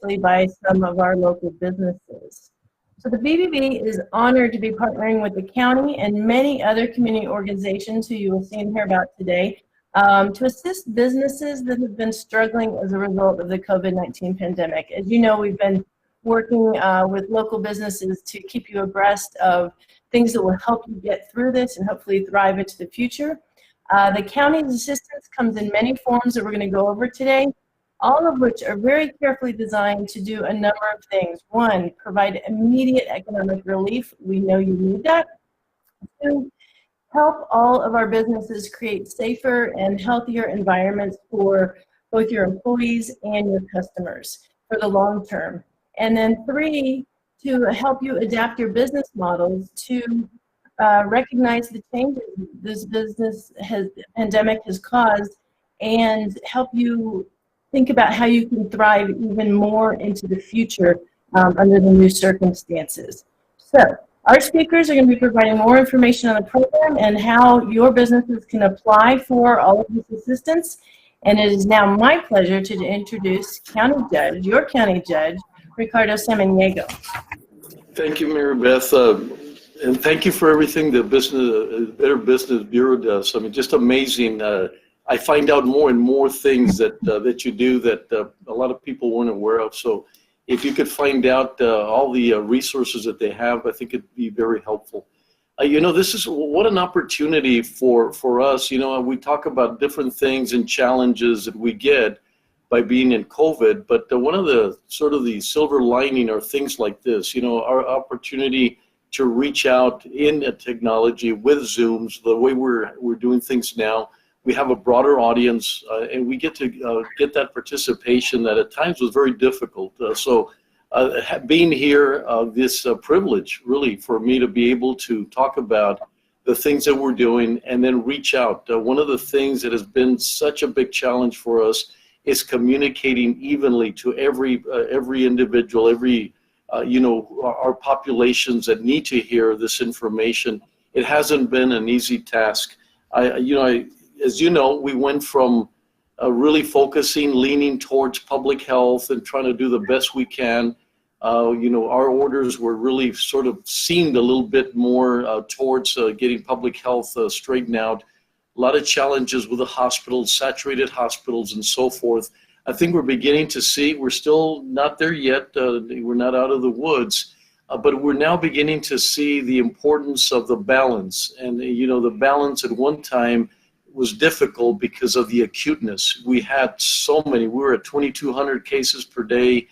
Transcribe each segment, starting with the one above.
seriously by some of our local businesses. So the BBB is honored to be partnering with the county and many other community organizations who you will see and hear about today to assist businesses that have been struggling as a result of the COVID-19 pandemic. As you know, we've been working with local businesses to keep you abreast of things that will help you get through this and hopefully thrive into the future. The county's assistance comes in many forms that we're going to go over today, all of which are very carefully designed to do a number of things. One, provide immediate economic relief. We know you need that. Two, help all of our businesses create safer and healthier environments for both your employees and your customers for the long term. And then three, to help you adapt your business models to recognize the changes this pandemic has caused and help you think about how you can thrive even more into the future under the new circumstances. So our speakers are going to be providing more information on the program and how your businesses can apply for all of this assistance. And it is now my pleasure to introduce County Judge, your County Judge, Ricardo Samaniego. Thank you, Mary Beth. And thank you for everything the Better Business Bureau does. I mean, just amazing. I find out more and more things that you do that a lot of people weren't aware of. So if you could find out all the resources that they have, I think it'd be very helpful. You know, this is what an opportunity for us. You know, we talk about different things and challenges that we get by being in COVID, but one of the sort of the silver lining are things like this. You know, our opportunity to reach out in technology with Zooms, the way we're doing things now. We have a broader audience, and we get to get that participation that at times was very difficult. So being here, this privilege really for me to be able to talk about the things that we're doing and then reach out. One of the things that has been such a big challenge for us is communicating evenly to every individual, you know, our populations that need to hear this information. It hasn't been an easy task. As you know, we went from really focusing, leaning towards public health and trying to do the best we can. You know, our orders were really sort of seemed a little bit more towards getting public health straightened out. A lot of challenges with the hospitals, saturated hospitals and so forth. I think we're beginning to see, we're still not there yet, we're not out of the woods, but we're now beginning to see the importance of the balance. And you know, the balance at one time was difficult because of the acuteness. We had so many, we were at 2,200 cases per day.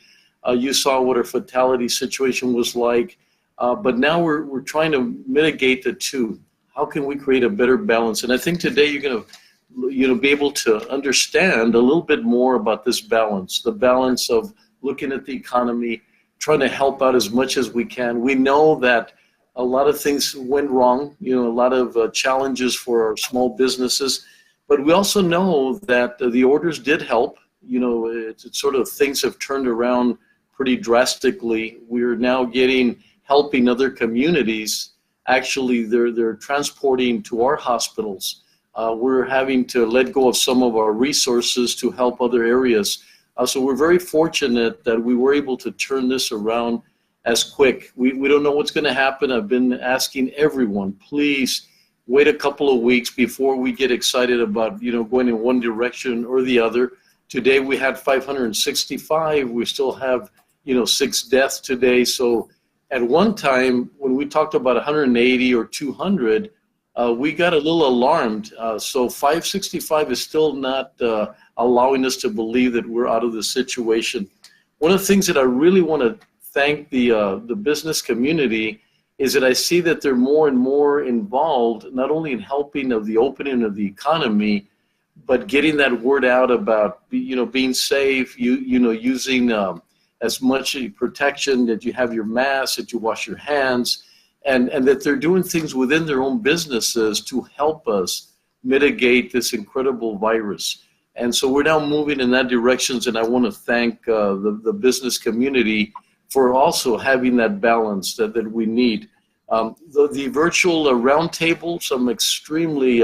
You saw what our fatality situation was like, but now we're trying to mitigate the two. How can we create a better balance? And I think today you're going to be able to understand a little bit more about this balance, the balance of looking at the economy, trying to help out as much as we can. We know that a lot of things went wrong, you know, a lot of challenges for our small businesses, but we also know that the orders did help. You know, it's sort of things have turned around pretty drastically. We're now helping other communities. Actually, they're transporting to our hospitals. We're having to let go of some of our resources to help other areas. So we're very fortunate that we were able to turn this around as quick. We don't know what's going to happen. I've been asking everyone, please wait a couple of weeks before we get excited about, you know, going in one direction or the other. Today we had 565. We still have, you know, 6 deaths today. So at one time, when we talked about 180 or 200, we got a little alarmed. So 565 is still not allowing us to believe that we're out of the situation. One of the things that I really want to thank the business community is that I see that they're more and more involved, not only in helping of the opening of the economy, but getting that word out about, you know, being safe, you know, using as much protection, that you have your mask, that you wash your hands, and that they're doing things within their own businesses to help us mitigate this incredible virus. And so we're now moving in that direction, and I want to thank the business community for also having that balance that we need. The virtual roundtables, I'm extremely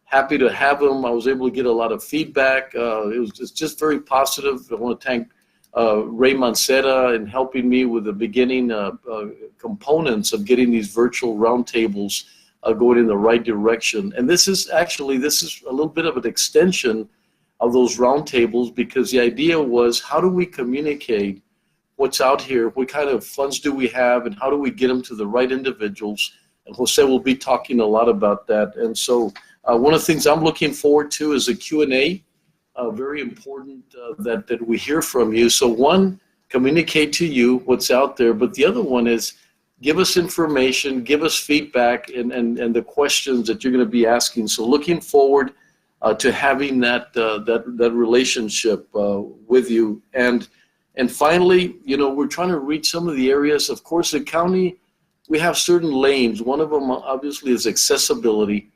happy to have them. I was able to get a lot of feedback. It's just very positive. I want to thank Ray Mancera in helping me with the beginning components of getting these virtual roundtables going in the right direction. And this is a little bit of an extension of those roundtables, because the idea was, how do we communicate what's out here? What kind of funds do we have, and how do we get them to the right individuals? And Jose will be talking a lot about that. And so one of the things I'm looking forward to is a Q&A. Very important that we hear from you. So one, communicate to you what's out there, but the other one is give us information, give us feedback, and the questions that you're going to be asking. So looking forward to having that relationship with you. And finally, we're trying to reach some of the areas. Of course, the county, we have certain lanes. One of them obviously is accessibility.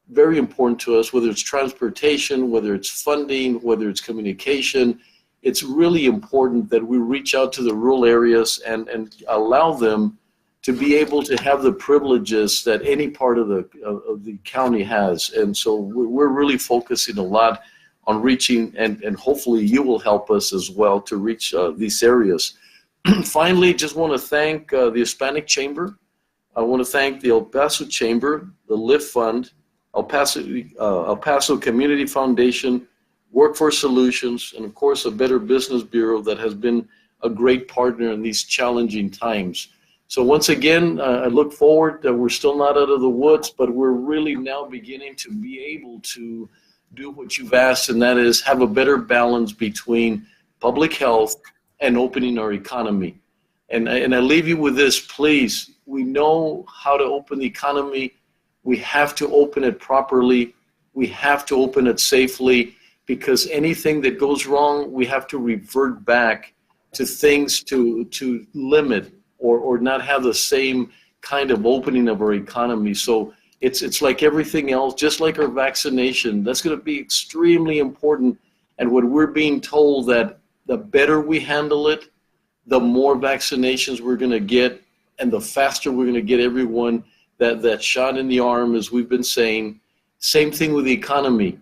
Very important to us, whether it's transportation, whether it's funding, whether it's communication. It's really important that we reach out to the rural areas and allow them to be able to have the privileges that any part of the county has. And so we're really focusing a lot on reaching, and hopefully you will help us as well to reach these areas. Finally, just want to thank the Hispanic Chamber. I want to thank the El Paso Chamber, the Lift Fund, El Paso Community Foundation, Workforce Solutions, and of course, a Better Business Bureau that has been a great partner in these challenging times. So once again, I look forward that we're still not out of the woods, but we're really now beginning to be able to do what you've asked, and that is have a better balance between public health and opening our economy. And I leave you with this, please. We know how to open the economy. We have to open it properly. We have to open it safely, because anything that goes wrong, we have to revert back to things to limit or not have the same kind of opening of our economy. So it's like everything else, just like our vaccination, that's going to be extremely important. And what we're being told, that the better we handle it, the more vaccinations we're going to get, and the faster we're going to get everyone that shot in the arm, as we've been saying. Same thing with the economy.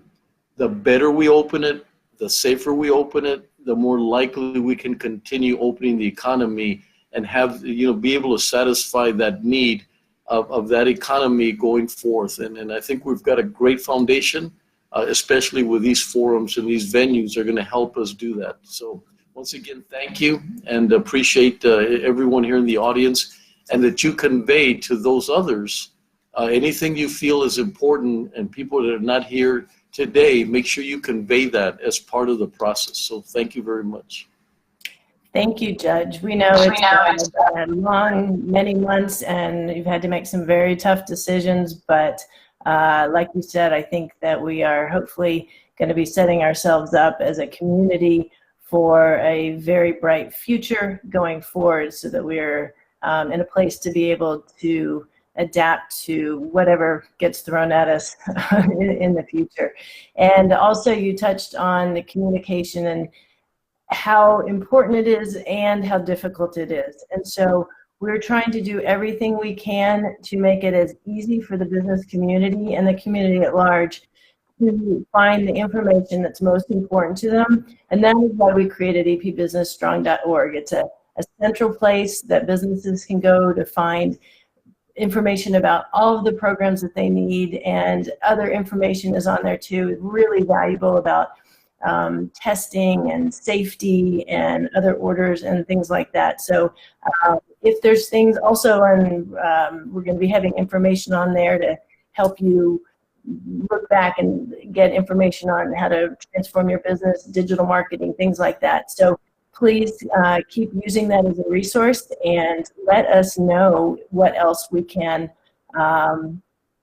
The better we open it, the safer we open it, the more likely we can continue opening the economy and have, be able to satisfy that need of that economy going forth. And I think we've got a great foundation, especially with these forums, and these venues are going to help us do that. So once again, thank you, and appreciate everyone here in the audience, and that you convey to those others anything you feel is important, and people that are not here today, make sure you convey that as part of the process. So thank you very much. Thank you, Judge. We know it's been long, many months, and you've had to make some very tough decisions, but like you said, I think that we are hopefully going to be setting ourselves up as a community for a very bright future going forward, so that we're in a place to be able to adapt to whatever gets thrown at us in the future. And also, you touched on the communication and how important it is and how difficult it is. And so we're trying to do everything we can to make it as easy for the business community and the community at large to find the information that's most important to them. And that is why we created epbusinessstrong.org. It's a central place that businesses can go to find information about all of the programs that they need, and other information is on there too, really valuable about testing and safety and other orders and things like that. So if there's things also, and we're going to be having information on there to help you look back and get information on how to transform your business, digital marketing, things like that. So please keep using that as a resource, and let us know what else we can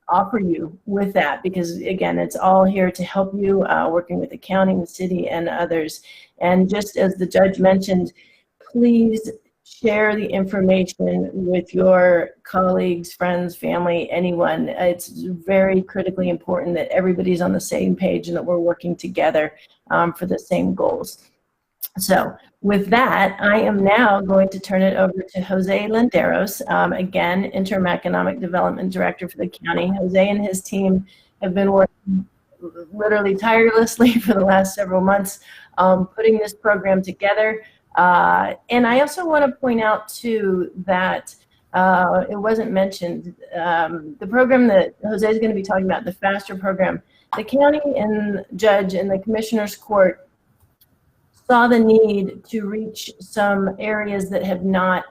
offer you with that, because again, it's all here to help you, working with the county, the city, and others. And just as the judge mentioned, please share the information with your colleagues, friends, family, anyone. It's very critically important that everybody's on the same page and that we're working together for the same goals. So with that, I am now going to turn it over to Jose Landeros, again, Interim Economic Development Director for the county. Jose and his team have been working literally tirelessly for the last several months, putting this program together. And I also want to point out too that it wasn't mentioned, the program that Jose is going to be talking about, the FAST.E.R program, the county and judge and the Commissioners Court saw the need to reach some areas that have not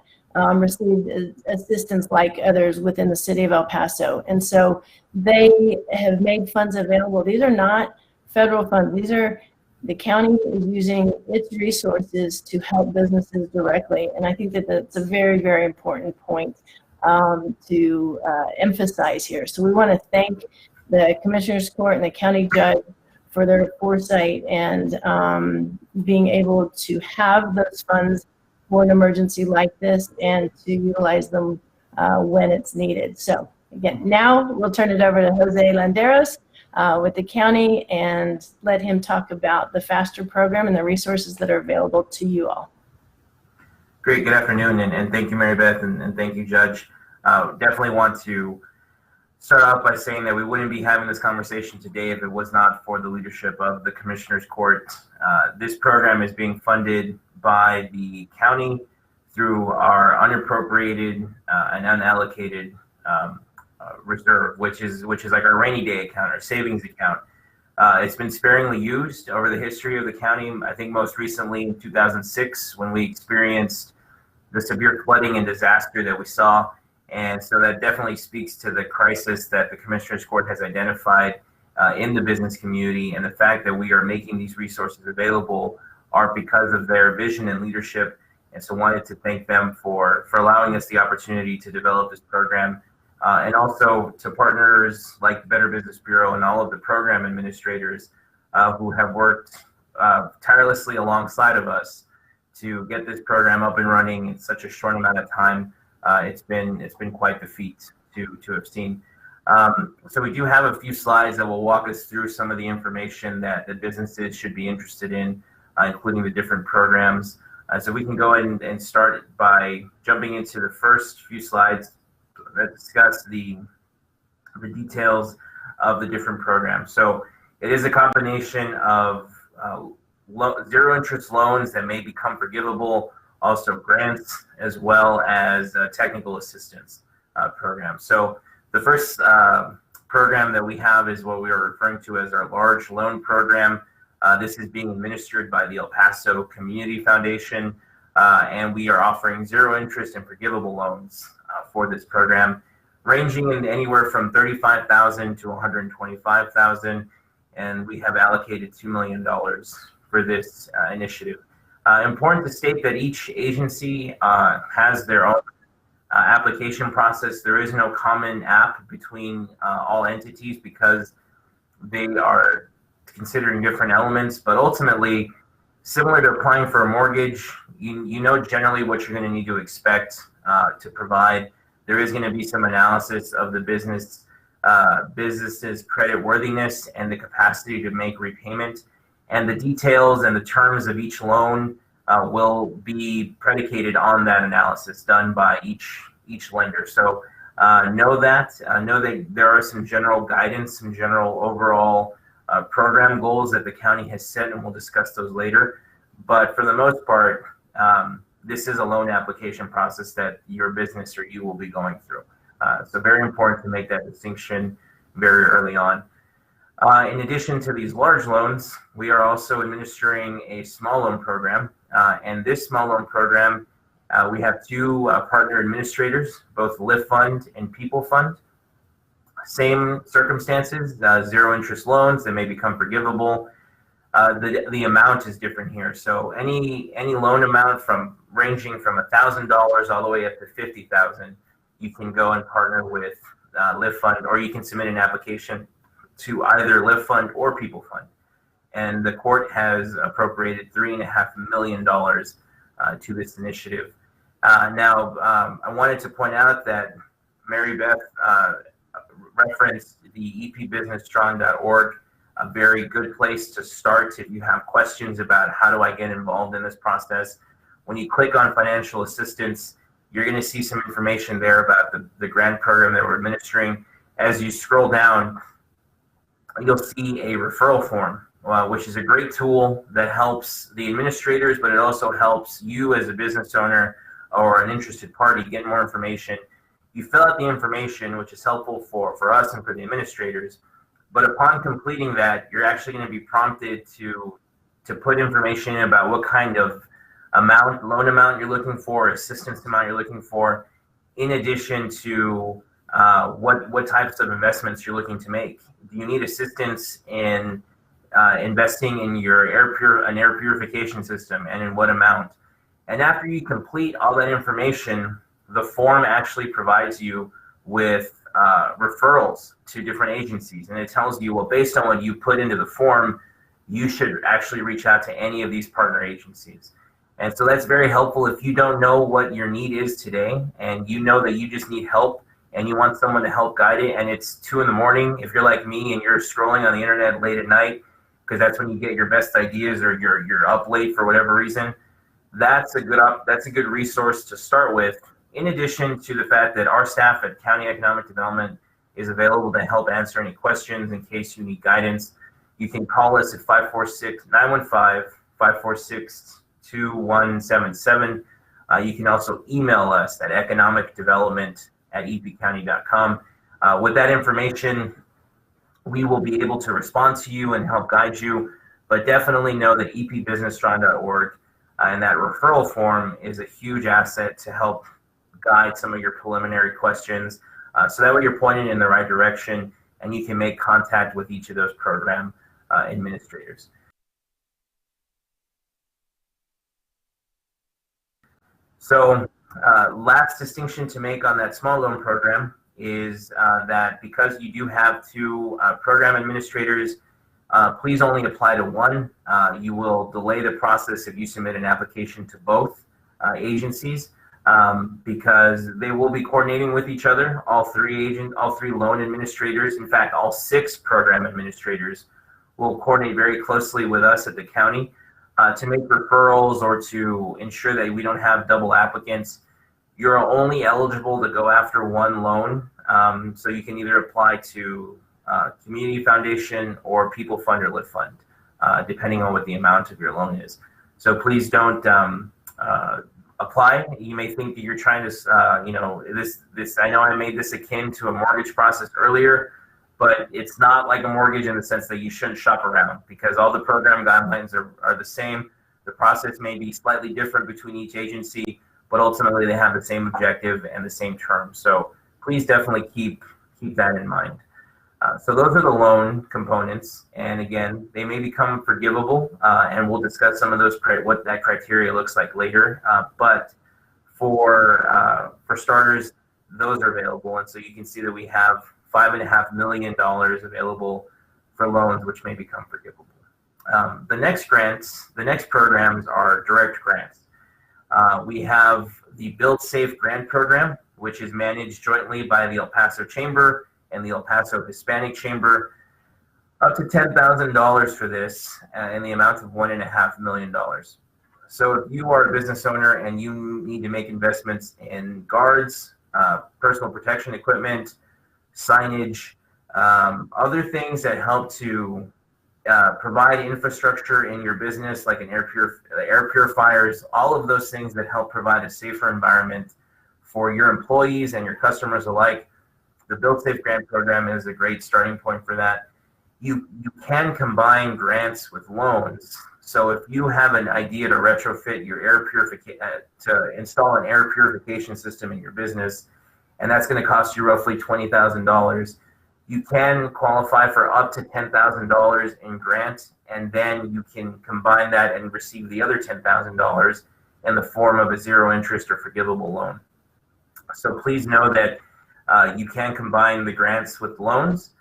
received assistance like others within the city of El Paso. And so they have made funds available. These are not federal funds. These are the county is using its resources to help businesses directly. And I think that that's a very, very important point to emphasize here. So we want to thank the Commissioners Court and the county judge for their foresight and being able to have those funds for an emergency like this and to utilize them when it's needed. So again, now we'll turn it over to Jose Landeros with the county and let him talk about the FAST.E.R program and the resources that are available to you all. Great, good afternoon, and thank you, Mary Beth, and thank you, Judge. Definitely want to start off by saying that we wouldn't be having this conversation today if it was not for the leadership of the Commissioners Court. This program is being funded by the county through our unappropriated and unallocated reserve, which is like our rainy day account, our savings account. It's been sparingly used over the history of the county. I think most recently in 2006 when we experienced the severe flooding and disaster that we saw. And so that definitely speaks to the crisis that the Commissioners Court has identified in the business community, and the fact that we are making these resources available are because of their vision and leadership. And so wanted to thank them for allowing us the opportunity to develop this program, and also to partners like the Better Business Bureau and all of the program administrators who have worked tirelessly alongside of us to get this program up and running in such a short amount of time. It's been quite the feat to have seen. So we do have a few slides that will walk us through some of the information that the businesses should be interested in, including the different programs. So we can go ahead and start by jumping into the first few slides that discuss the details of the different programs. So it is a combination of zero interest loans that may become forgivable, also grants, as well as technical assistance program. So the first program that we have is what we are referring to as our large loan program. This is being administered by the El Paso Community Foundation, and we are offering zero interest and forgivable loans for this program, ranging in anywhere from $35,000 to $125,000, and we have allocated $2 million for this initiative. Important to state that each agency has their own application process. There is no common app between all entities because they are considering different elements, but ultimately, similar to applying for a mortgage, you know generally what you're going to need to expect to provide. There is going to be some analysis of the business's credit worthiness and the capacity to make repayment. And the details and the terms of each loan will be predicated on that analysis done by each lender. So know that there are some general guidance, some general overall program goals that the county has set, and we'll discuss those later. But for the most part, this is a loan application process that your business or you will be going through. So very important to make that distinction very early on. In addition to these large loans, we are also administering a small loan program. And this small loan program, we have two partner administrators, both Lift Fund and People Fund. Same circumstances, zero interest loans that may become forgivable. The amount is different here. So any loan amount ranging from $1,000 all the way up to $50,000, you can go and partner with Lift Fund, or you can submit an application to either Lift Fund or People Fund. And the court has appropriated $3.5 million to this initiative. Now, I wanted to point out that Mary Beth referenced the epbusinessstrong.org, a very good place to start if you have questions about how do I get involved in this process. When you click on financial assistance, you're going to see some information there about the grant program that we're administering. As you scroll down, you'll see a referral form, which is a great tool that helps the administrators, but it also helps you as a business owner or an interested party get more information. You fill out the information, which is helpful for us and for the administrators, but upon completing that, you're actually going to be prompted to put information about what kind of loan amount you're looking for, assistance amount you're looking for, in addition to what types of investments you're looking to make. Do you need assistance in investing in an air purification system, and in what amount? And after you complete all that information, the form actually provides you with referrals to different agencies, and it tells you, well, based on what you put into the form, you should actually reach out to any of these partner agencies. And so that's very helpful if you don't know what your need is today, and you know that you just need help and you want someone to help guide it, and it's 2 a.m. If you're like me and you're scrolling on the internet late at night, because that's when you get your best ideas, or you're up late for whatever reason, that's a good resource to start with. In addition to the fact that our staff at County Economic Development is available to help answer any questions in case you need guidance. You can call us at 546-915-546-2177. You can also email us at economicdevelopment@epcounty.com. With that information, we will be able to respond to you and help guide you, but definitely know that epbusinessstrong.org and that referral form is a huge asset to help guide some of your preliminary questions. So that way you're pointed in the right direction and you can make contact with each of those program administrators. So last distinction to make on that small loan program is that because you do have 2 program administrators, please only apply to one. You will delay the process if you submit an application to both agencies, because they will be coordinating with each other. All three loan administrators, in fact, all 6 program administrators will coordinate very closely with us at the county to make referrals or to ensure that we don't have double applicants. You're only eligible to go after one loan, so you can either apply to Community Foundation or People Fund or Lit Fund, depending on what the amount of your loan is. So please don't apply. You may think that you're trying to, I know I made this akin to a mortgage process earlier, but it's not like a mortgage in the sense that you shouldn't shop around, because all the program guidelines are the same. The process may be slightly different between each agency, but ultimately they have the same objective and the same terms. So please definitely keep that in mind. So those are the loan components, and again, they may become forgivable, and we'll discuss some of those, what that criteria looks like later. But for starters, those are available, and so you can see that we have $5.5 million available for loans, which may become forgivable. The next programs are direct grants. We have the Build Safe Grant Program, which is managed jointly by the El Paso Chamber and the El Paso Hispanic Chamber, up to $10,000 for this, in the amount of $1.5 million. So if you are a business owner and you need to make investments in guards, personal protection equipment, signage, other things that help to provide infrastructure in your business, like air purifiers, all of those things that help provide a safer environment for your employees and your customers alike, the Build Safe Grant Program is a great starting point for that. You can combine grants with loans. So if you have an idea to retrofit your to install an air purification system in your business, and that's going to cost you roughly $20,000, you can qualify for up to $10,000 in grant, and then you can combine that and receive the other $10,000 in the form of a zero interest or forgivable loan. So please know that you can combine the grants with loans,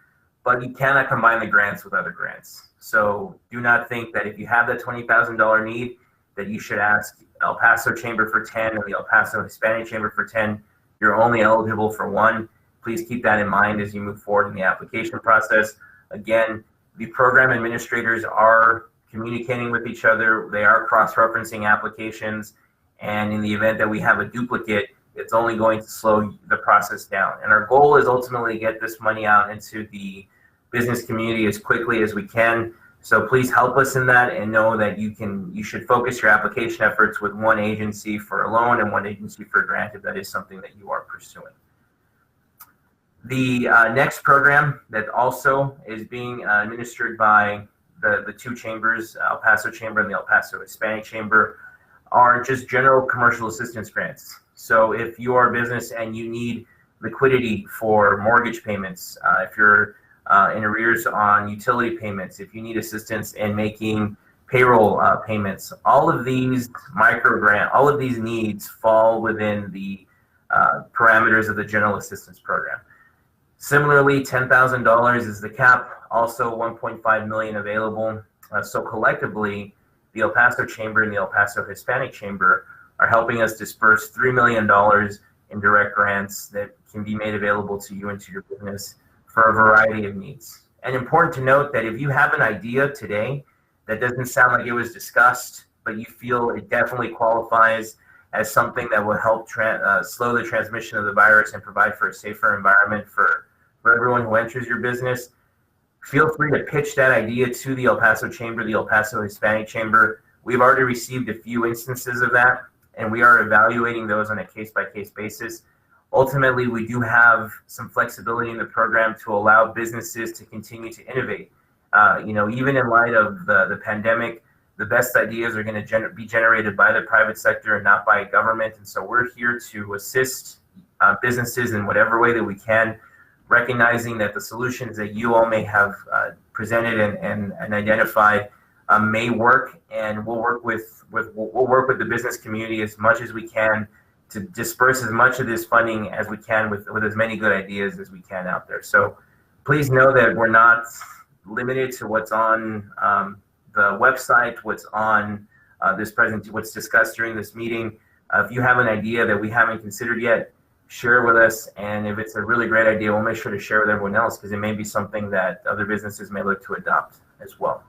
but you cannot combine the grants with other grants. So do not think that if you have that $20,000 need, that you should ask El Paso Chamber for 10 and the El Paso Hispanic Chamber for 10. You're only eligible for one. Please keep that in mind as you move forward in the application process. Again, the program administrators are communicating with each other. They are cross-referencing applications. And in the event that we have a duplicate, it's only going to slow the process down. And our goal is ultimately to get this money out into the business community as quickly as we can. So please help us in that, and know that you should focus your application efforts with one agency for a loan and one agency for a grant if that is something that you are pursuing. The next program that also is being administered by the two chambers, El Paso Chamber and the El Paso Hispanic Chamber, are just general commercial assistance grants. So if you are a business and you need liquidity for mortgage payments, if you're in arrears on utility payments, if you need assistance in making payroll payments, all of these all of these needs fall within the parameters of the general assistance program. Similarly, $10,000 is the cap, also $1.5 million available. So collectively, the El Paso Chamber and the El Paso Hispanic Chamber are helping us disperse $3 million in direct grants that can be made available to you and to your business for a variety of needs. And important to note that if you have an idea today that doesn't sound like it was discussed, but you feel it definitely qualifies as something that will help slow the transmission of the virus and provide for a safer environment for everyone who enters your business, feel free to pitch that idea to the El Paso Chamber, the El Paso Hispanic Chamber. We've already received a few instances of that, and we are evaluating those on a case-by-case basis. Ultimately, we do have some flexibility in the program to allow businesses to continue to innovate. Even in light of the pandemic, the best ideas are going to be generated by the private sector and not by government. And so we're here to assist businesses in whatever way that we can, recognizing that the solutions that you all may have presented and identified may work, and we'll work with the business community as much as we can to disperse as much of this funding as we can with as many good ideas as we can out there. So please know that we're not limited to what's on the website, what's on what's discussed during this meeting. If you have an idea that we haven't considered yet, share it with us, and if it's a really great idea, we'll make sure to share with everyone else, because it may be something that other businesses may look to adopt as well.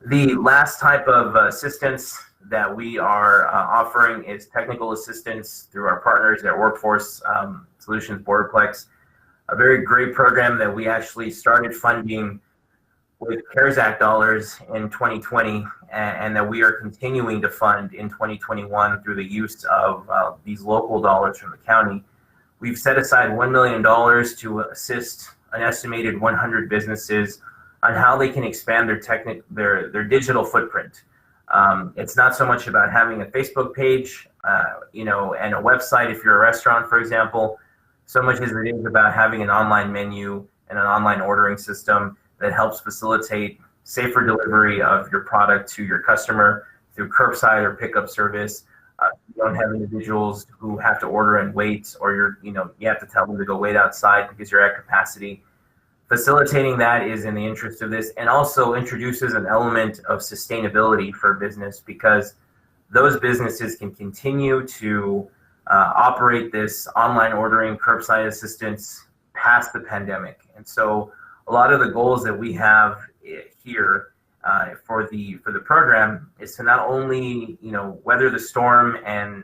The last type of assistance that we are offering is technical assistance through our partners at Workforce Solutions Borderplex, a very great program that we actually started funding with CARES Act dollars in 2020, and that we are continuing to fund in 2021 through the use of these local dollars from the county. We've set aside $1 million to assist an estimated 100 businesses on how they can expand their digital footprint. It's not so much about having a Facebook page, and a website if you're a restaurant, for example, so much as it is about having an online menu and an online ordering system that helps facilitate safer delivery of your product to your customer through curbside or pickup service. You don't have individuals who have to order and wait, or you have to tell them to go wait outside because you're at capacity. Facilitating that is in the interest of this, and also introduces an element of sustainability for business, because those businesses can continue to operate this online ordering, curbside assistance past the pandemic. And so a lot of the goals that we have here for the program is to not only weather the storm and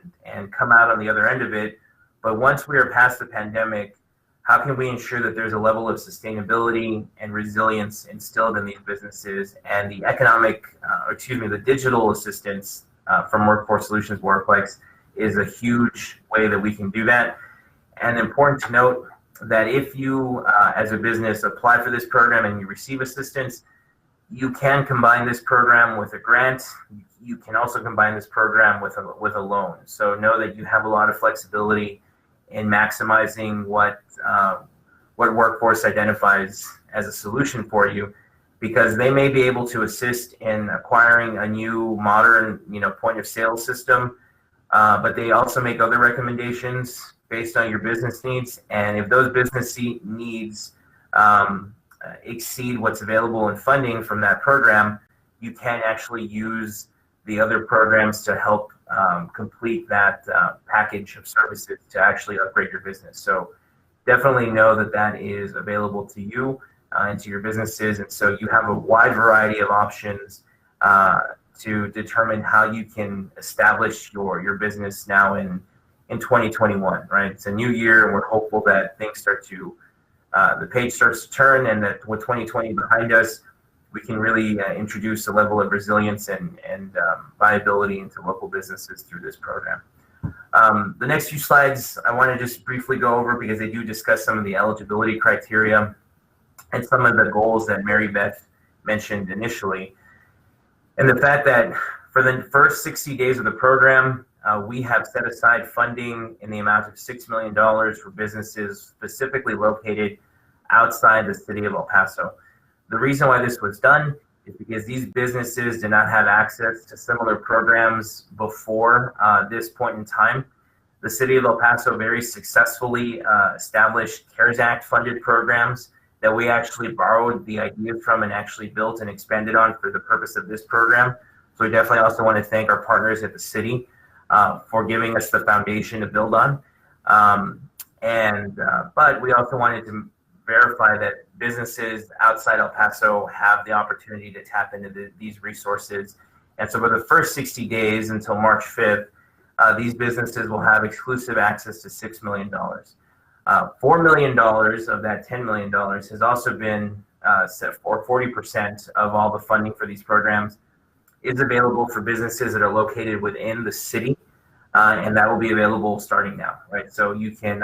come out on the other end of it, but once we are past the pandemic, how can we ensure that there's a level of sustainability and resilience instilled in these businesses, and the digital assistance from Workforce Solutions Borderplex is a huge way that we can do that. And important to note that if you, as a business, apply for this program and you receive assistance, you can combine this program with a grant. You can also combine this program with a loan. So know that you have a lot of flexibility in maximizing what Workforce identifies as a solution for you, because they may be able to assist in acquiring a new modern point of sale system, but they also make other recommendations based on your business needs. And if those business needs exceed what's available in funding from that program, you can actually use the other programs to help complete that package of services to actually upgrade your business. So definitely know that that is available to you and to your businesses. And so you have a wide variety of options to determine how you can establish your business now in 2021, right? It's a new year, and we're hopeful that things start to the page starts to turn, and that with 2020 behind us, we can really introduce a level of resilience and viability into local businesses through this program. The next few slides I want to just briefly go over because they do discuss some of the eligibility criteria and some of the goals that Mary Beth mentioned initially. And the fact that for the first 60 days of the program, we have set aside funding in the amount of $6 million for businesses specifically located outside the city of El Paso. The reason why this was done is because these businesses did not have access to similar programs before this point in time. The city of El Paso very successfully established CARES Act funded programs that we actually borrowed the ideas from and actually built and expanded on for the purpose of this program. So we definitely also want to thank our partners at the city for giving us the foundation to build on. But we also wanted to verify that businesses outside El Paso have the opportunity to tap into these resources. And so for the first 60 days until March 5th, these businesses will have exclusive access to $6 million. $4 million of that $10 million has also been set for 40% of all the funding for these programs is available for businesses that are located within the city. And that will be available starting now, right? So you can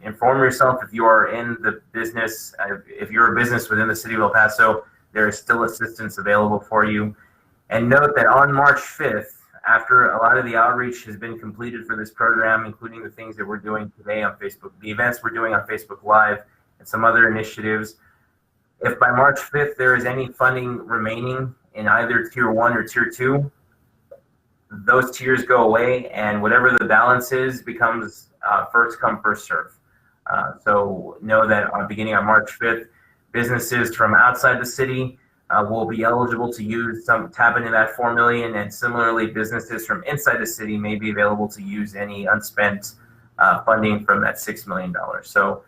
inform yourself if you are in the business, if you're a business within the city of El Paso, there is still assistance available for you. And note that on March 5th, after a lot of the outreach has been completed for this program, including the things that we're doing today on Facebook, the events we're doing on Facebook Live, and some other initiatives, if by March 5th there is any funding remaining in either Tier 1 or Tier 2, those tiers go away, and whatever the balance is becomes first come, first serve. So know that beginning on March 5th, businesses from outside the city will be eligible to tap into that $4 million, and similarly, businesses from inside the city may be available to use any unspent funding from that $6 million. So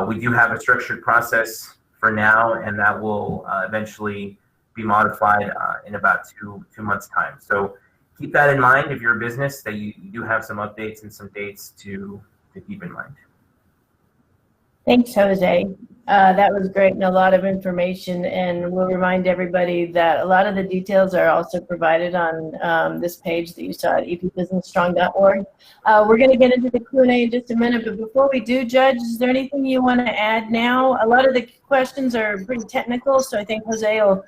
we do have a structured process for now, and that will eventually be modified in about two months' time. So keep that in mind if you're a business, that you do have some updates and some dates to keep in mind. Thanks, Jose. That was great and a lot of information, and we'll remind everybody that a lot of the details are also provided on this page that you saw at epbusinessstrong.org. We're going to get into the Q&A in just a minute, but before we do, Judge, is there anything you want to add now? A lot of the questions are pretty technical, so I think Jose will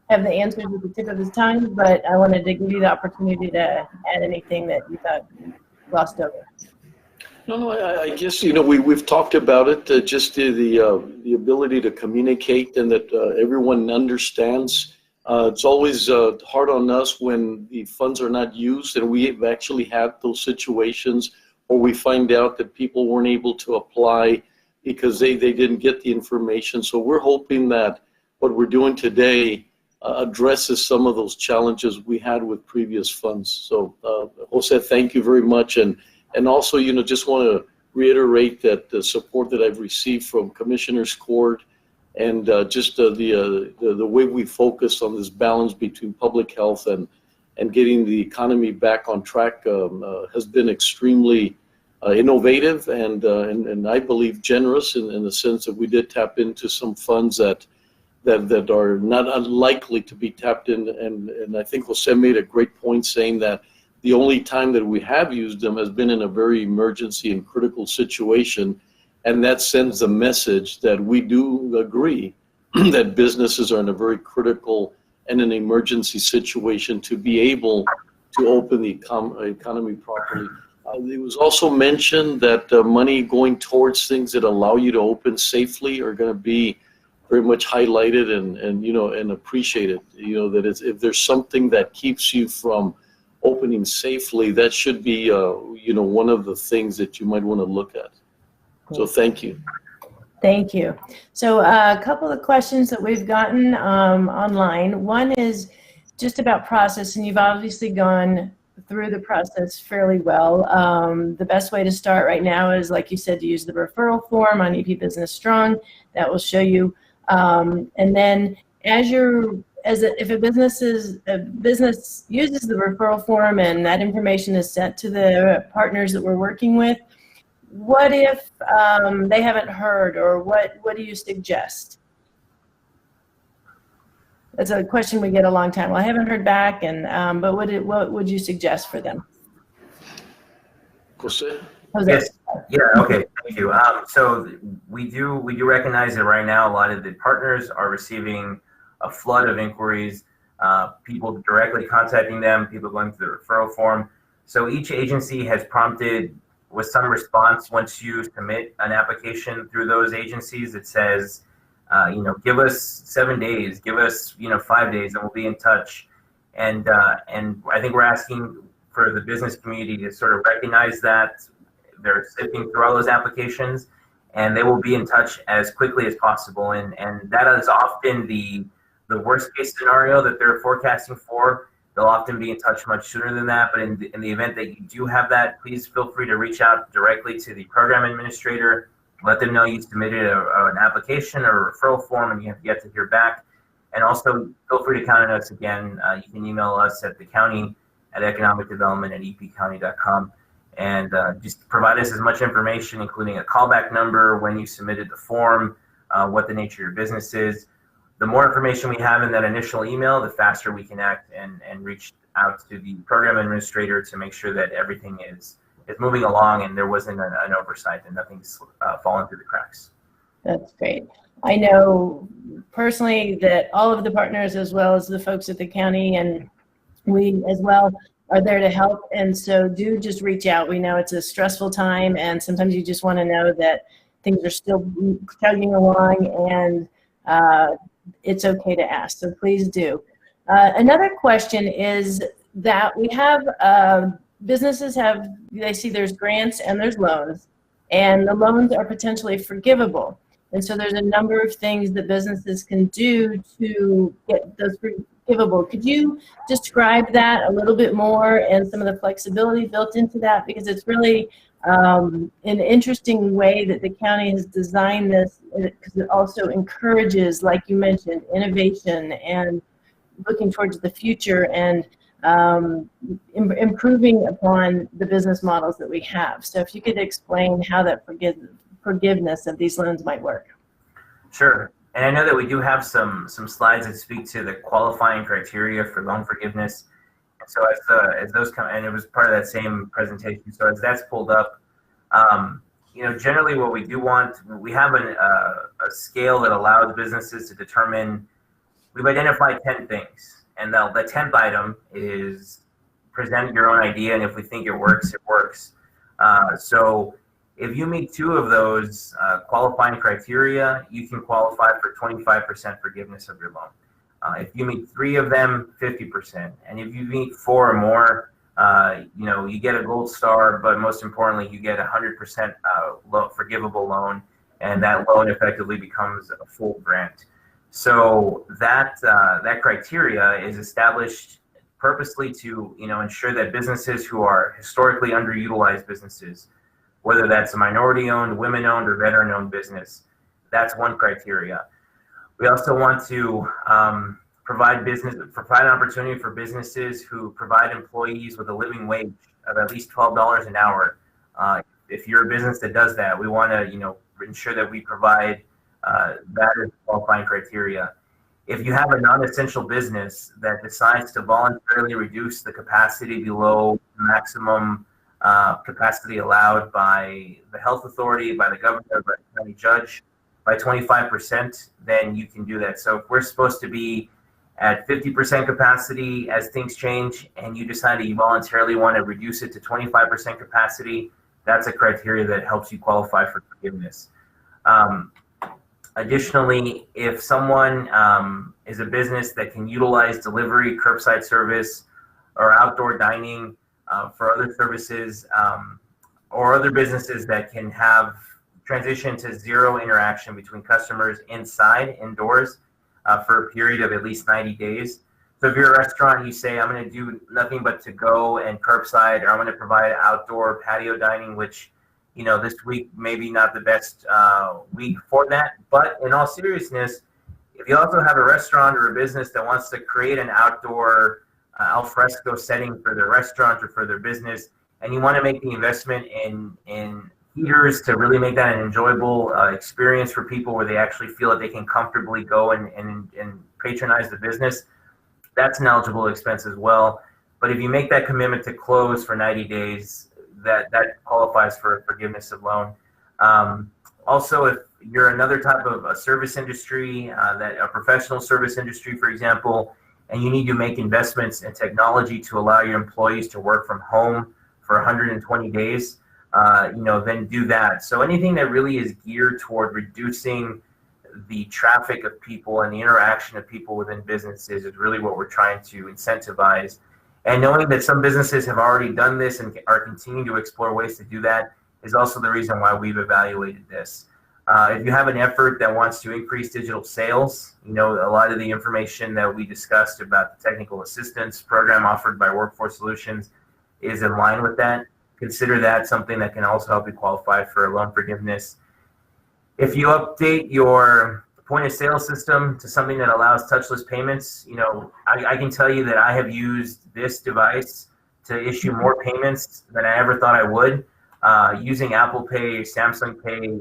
have the answers at the tip of his tongue, but I wanted to give you the opportunity to add anything that you thought glossed over. No, I guess, we've talked about it, just the ability to communicate and that everyone understands. It's always hard on us when the funds are not used, and we've actually had those situations where we find out that people weren't able to apply because they didn't get the information. So we're hoping that what we're doing today addresses some of those challenges we had with previous funds. So Jose, thank you very much. And also, just want to reiterate that the support that I've received from Commissioners Court and just the way we focus on this balance between public health and getting the economy back on track has been extremely innovative and I believe generous in the sense that we did tap into some funds that are not unlikely to be tapped in. And I think Jose made a great point saying that the only time that we have used them has been in a very emergency and critical situation. And that sends a message that we do agree that businesses are in a very critical and an emergency situation to be able to open the economy properly. It was also mentioned that money going towards things that allow you to open safely are going to be very much highlighted and appreciated. That if there's something that keeps you from opening safely, that should be one of the things that you might want to look at. So thank you. Thank you. So a couple of questions that we've gotten online. One is just about process, and you've obviously gone through the process fairly well. The best way to start right now is, like you said, to use the referral form on EP Business Strong. That will show you. And then if a business uses the referral form and that information is sent to the partners that we're working with, what if they haven't heard, or what do you suggest? That's a question we get a long time. Well, I haven't heard back, and but what would you suggest for them? Jose? Jose. Yes. Yeah. Okay. Thank you. So we do recognize that right now a lot of the partners are receiving a flood of inquiries, people directly contacting them, people going through the referral form. So each agency has prompted with some response. Once you submit an application through those agencies, it says, give us 7 days, give us 5 days, and we'll be in touch. And I think we're asking for the business community to sort of recognize that they're sifting through all those applications, and they will be in touch as quickly as possible. And that is often the worst case scenario that they're forecasting for. They'll often be in touch much sooner than that. But in the event that you do have that, please feel free to reach out directly to the program administrator. Let them know you submitted an application or a referral form and you have yet to hear back. And also feel free to contact us again. You can email us at the county at economicdevelopment@epcounty.com. And just provide us as much information, including a callback number, when you submitted the form, what the nature of your business is. The more information we have in that initial email, the faster we can act and reach out to the program administrator to make sure that everything is moving along and there wasn't an oversight and nothing's fallen through the cracks. That's great. I know personally that all of the partners, as well as the folks at the county, and we as well, are there to help. And so do just reach out. We know it's a stressful time, and sometimes you just want to know that things are still chugging along, and it's okay to ask. So please do. Another question is that we have businesses they see there's grants and there's loans, and the loans are potentially forgivable. And so there's a number of things that businesses can do to get those forgivable. Could you describe that a little bit more and some of the flexibility built into that? Because it's really an interesting way that the county has designed this, because it also encourages, like you mentioned, innovation and looking towards the future and improving upon the business models that we have. So if you could explain how that forgiveness of these loans might work. Sure. And I know that we do have some slides that speak to the qualifying criteria for loan forgiveness. So as those come, and it was part of that same presentation. So as that's pulled up, generally what we do want, we have a scale that allows businesses to determine. We've identified 10 things, and the 10th item is present your own idea, and if we think it works, it works. So if you meet 2 of those qualifying criteria, you can qualify for 25% forgiveness of your loan. If you meet 3 of them, 50%. And if you meet 4 or more, you get a gold star, but most importantly, you get 100% forgivable loan, and that loan effectively becomes a full grant. So that criteria is established purposely to ensure that businesses who are historically underutilized businesses, whether that's a minority-owned, women-owned, or veteran-owned business, that's one criteria. We also want to provide an opportunity for businesses who provide employees with a living wage of at least $12 an hour. If you're a business that does that, we want to ensure that we provide that as qualifying criteria. If you have a non-essential business that decides to voluntarily reduce the capacity below maximum capacity allowed by the health authority, by the governor, by the county judge, by 25%, then you can do that. So if we're supposed to be at 50% capacity as things change, and you decide that you voluntarily want to reduce it to 25% capacity, that's a criteria that helps you qualify for forgiveness. Additionally, if someone is a business that can utilize delivery, curbside service, or outdoor dining for other services, or other businesses that can have transition to zero interaction between customers indoors, for a period of at least 90 days. So if you're a restaurant, you say, I'm going to do nothing but to go and curbside, or I'm going to provide outdoor patio dining, which this week maybe not the best week for that. But in all seriousness, if you also have a restaurant or a business that wants to create an outdoor alfresco setting for their restaurant or for their business, and you want to make the investment in heaters to really make that an enjoyable experience for people where they actually feel that they can comfortably go and patronize the business, that's an eligible expense as well. But if you make that commitment to close for 90 days, that qualifies for forgiveness of loan. Also, if you're another type of a service industry, a professional service industry, for example, and you need to make investments in technology to allow your employees to work from home for 120 days, then do that. So anything that really is geared toward reducing the traffic of people and the interaction of people within businesses is really what we're trying to incentivize. And knowing that some businesses have already done this and are continuing to explore ways to do that is also the reason why we've evaluated this. If you have an effort that wants to increase digital sales, a lot of the information that we discussed about the technical assistance program offered by Workforce Solutions is in line with that. Consider that something that can also help you qualify for loan forgiveness. If you update your point of sale system to something that allows touchless payments, I can tell you that I have used this device to issue more payments than I ever thought I would, using Apple Pay, Samsung Pay,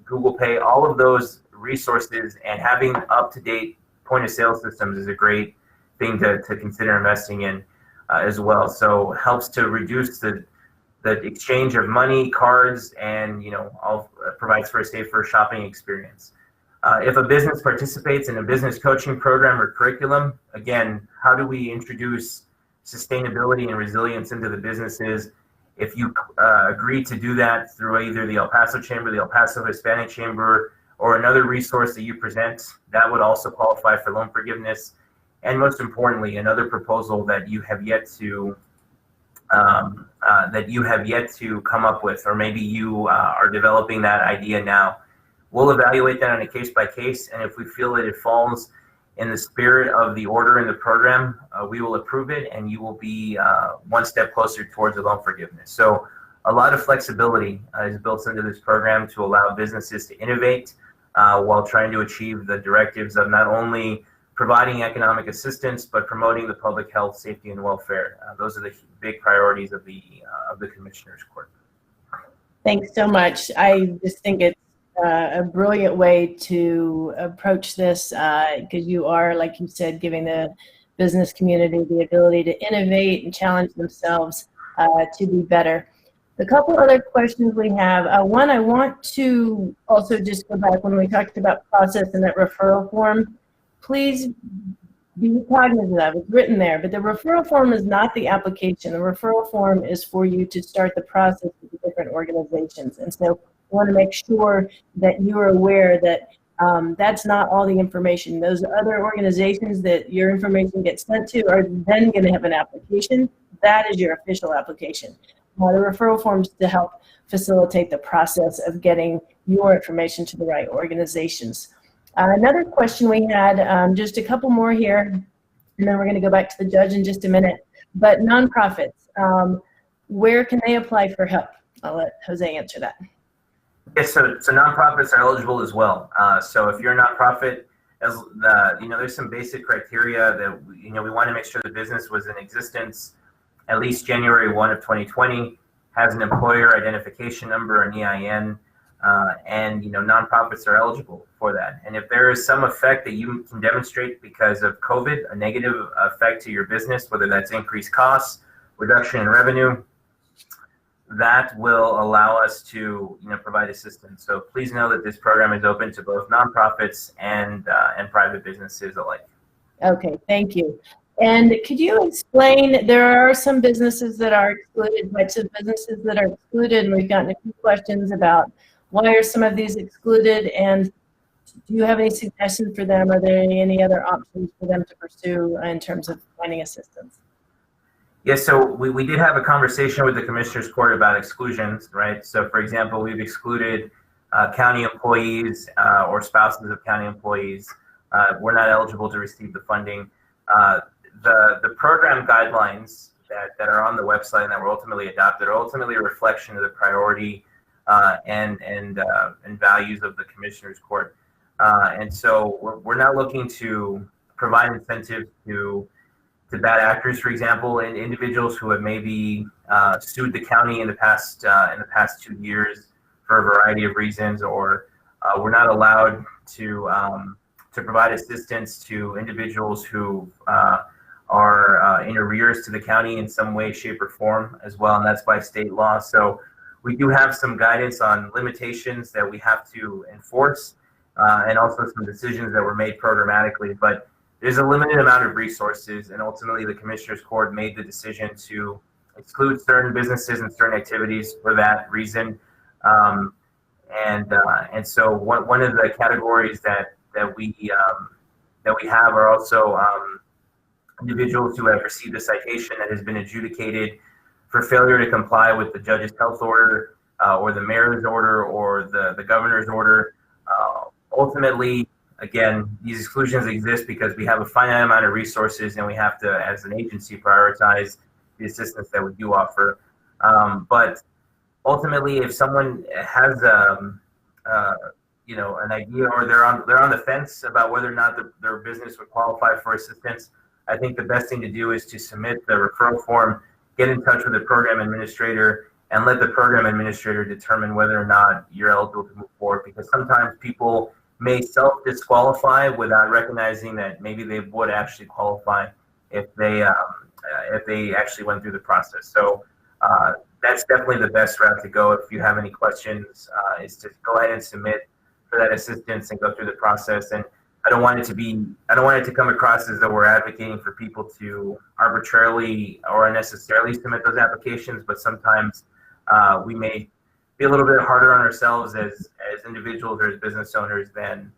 Google Pay, all of those resources, and having up-to-date point of sale systems is a great thing to consider investing in as well. So helps to reduce the exchange of money, cards, and all provides for a safer shopping experience. If a business participates in a business coaching program or curriculum, again, how do we introduce sustainability and resilience into the businesses? If you agree to do that through either the El Paso Chamber, the El Paso Hispanic Chamber, or another resource that you present, that would also qualify for loan forgiveness. And most importantly, another proposal that you have yet to come up with, or maybe you are developing that idea now. We'll evaluate that on a case by case, and if we feel that it falls in the spirit of the order in the program, we will approve it, and you will be one step closer towards the loan forgiveness. So a lot of flexibility is built into this program to allow businesses to innovate while trying to achieve the directives of not only providing economic assistance, but promoting the public health, safety, and welfare. Those are the big priorities of the Commissioners Court. Thanks so much. I just think it's a brilliant way to approach this because you are, like you said, giving the business community the ability to innovate and challenge themselves to be better. A couple other questions we have. One, I want to also just go back when we talked about process and that referral form. Please be cognizant of it. It's written there, but the referral form is not the application. The referral form is for you to start the process with the different organizations. And so I want to make sure that you are aware that that's not all the information. Those other organizations that your information gets sent to are then going to have an application. That is your official application. The referral forms to help facilitate the process of getting your information to the right organizations. Another question we had, just a couple more here, and then we're going to go back to the judge in just a minute. But nonprofits, where can they apply for help? I'll let Jose answer that. Yes, so nonprofits are eligible as well. So if you're a nonprofit, there's some basic criteria that we want to make sure the business was in existence at least January 1 of 2020, has an employer identification number, an EIN, and nonprofits are eligible for that. And if there is some effect that you can demonstrate because of COVID, a negative effect to your business, whether that's increased costs, reduction in revenue, that will allow us to provide assistance. So please know that this program is open to both nonprofits and private businesses alike. Okay, thank you. And could you explain, there are some businesses that are excluded, types of businesses that are excluded, and we've gotten a few questions about why are some of these excluded, and do you have any suggestions for them? Are there any other options for them to pursue in terms of finding assistance? Yes, so we did have a conversation with the Commissioners Court about exclusions, right? So for example, we've excluded county employees or spouses of county employees. We're not eligible to receive the funding. The program guidelines that are on the website and that were ultimately adopted are ultimately a reflection of the priority and values of the Commissioners Court. And so we're not looking to provide incentives to bad actors, for example, and individuals who have maybe sued the county in the past 2 years for a variety of reasons, or we're not allowed to provide assistance to individuals who are in arrears to the county in some way, shape, or form as well, and that's by state law. So we do have some guidance on limitations that we have to enforce, and also some decisions that were made programmatically, but there's a limited amount of resources, and ultimately the Commissioners Court made the decision to exclude certain businesses and certain activities for that reason. And so one of the categories that we have are also individuals who have received a citation that has been adjudicated for failure to comply with the judge's health order, or the mayor's order, or the governor's order. Ultimately, again, these exclusions exist because we have a finite amount of resources, and we have to, as an agency, prioritize the assistance that we do offer. But ultimately, if someone has an idea, or they're on the fence about whether or not their business would qualify for assistance, I think the best thing to do is to submit the referral form, get in touch with the program administrator, and let the program administrator determine whether or not you're eligible to move forward. Because sometimes people may self-disqualify without recognizing that maybe they would actually qualify if they actually went through the process. So that's definitely the best route to go. If you have any questions, is to go ahead and submit for that assistance and go through the process. And I don't want it to come across as though we're advocating for people to arbitrarily or unnecessarily submit those applications, but sometimes we may be a little bit harder on ourselves as individuals or as business owners than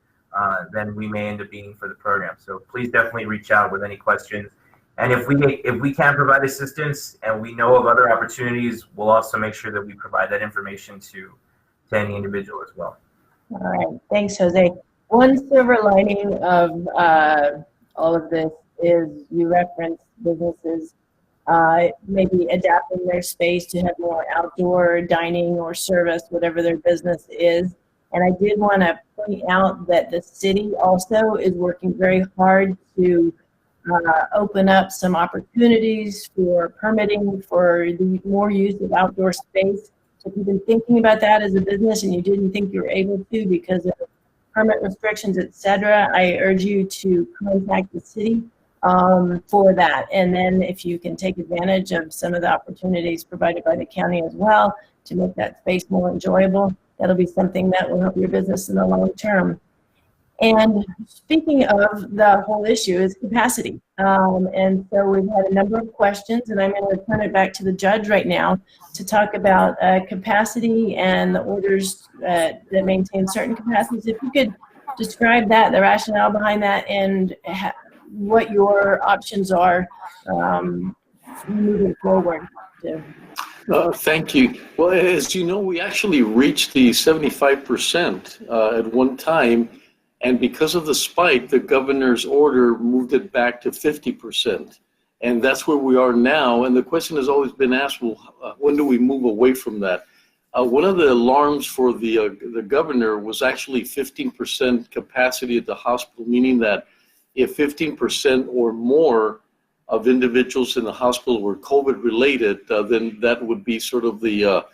we may end up being for the program. So please definitely reach out with any questions. And if we can provide assistance and we know of other opportunities, we'll also make sure that we provide that information to any individual as well. All right, thanks, Jose. One silver lining of all of this is you referenced businesses maybe adapting their space to have more outdoor dining or service, whatever their business is. And I did want to point out that the city also is working very hard to open up some opportunities for permitting for the more use of outdoor space. So if you've been thinking about that as a business and you didn't think you were able to because of permit restrictions, etc., I urge you to contact the city for that. And then if you can take advantage of some of the opportunities provided by the county as well to make that space more enjoyable, that'll be something that will help your business in the long term. And speaking of the whole issue is capacity. And so we've had a number of questions, and I'm going to turn it back to the judge right now to talk about capacity and the orders that maintain certain capacities. If you could describe that, the rationale behind that, and what your options are moving forward. Thank you. Well, as you know, we actually reached the 75% at one time. And because of the spike, the governor's order moved it back to 50%. And that's where we are now. And the question has always been asked, well, when do we move away from that? One of the alarms for the governor was actually 15% capacity at the hospital, meaning that if 15% or more of individuals in the hospital were COVID related, then that would be sort of the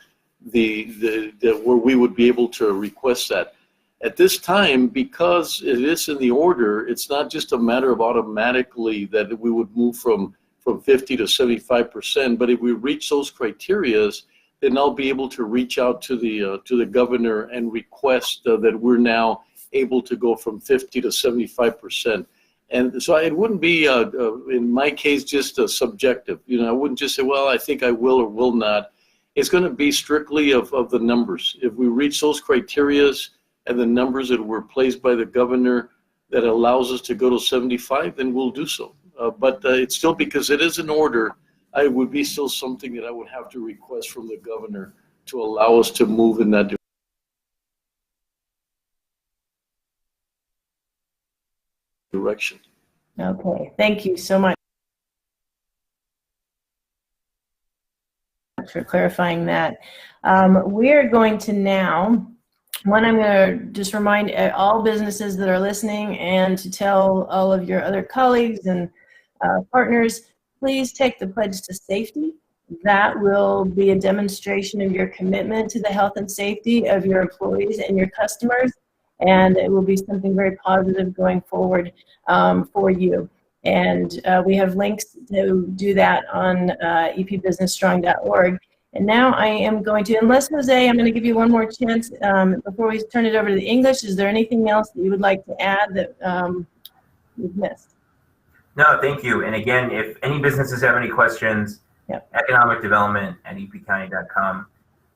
where we would be able to request that. At this time, because it is in the order, it's not just a matter of automatically that we would move from 50 to 75%, but if we reach those criterias, then I'll be able to reach out to the governor and request that we're now able to go from 50 to 75%. And so it wouldn't be, in my case, just subjective. You know, I wouldn't just say, well, I think I will or will not. It's going to be strictly of the numbers. If we reach those criterias and the numbers that were placed by the governor that allows us to go to 75, then we'll do so. But it's still, because it is an order, it would be still something that I would have to request from the governor to allow us to move in that direction. Okay, thank you so much for clarifying that. We're going to now, I'm going to just remind all businesses that are listening and to tell all of your other colleagues and partners, please take the pledge to safety. That will be a demonstration of your commitment to the health and safety of your employees and your customers, and it will be something very positive going forward for you. And we have links to do that on epbusinessstrong.org. And now I am going to, unless Jose, I'm going to give you one more chance before we turn it over to the English. Is there anything else that you would like to add that we've missed? No, thank you. And again, if any businesses have any questions, Yep. economic development at epcounty.com.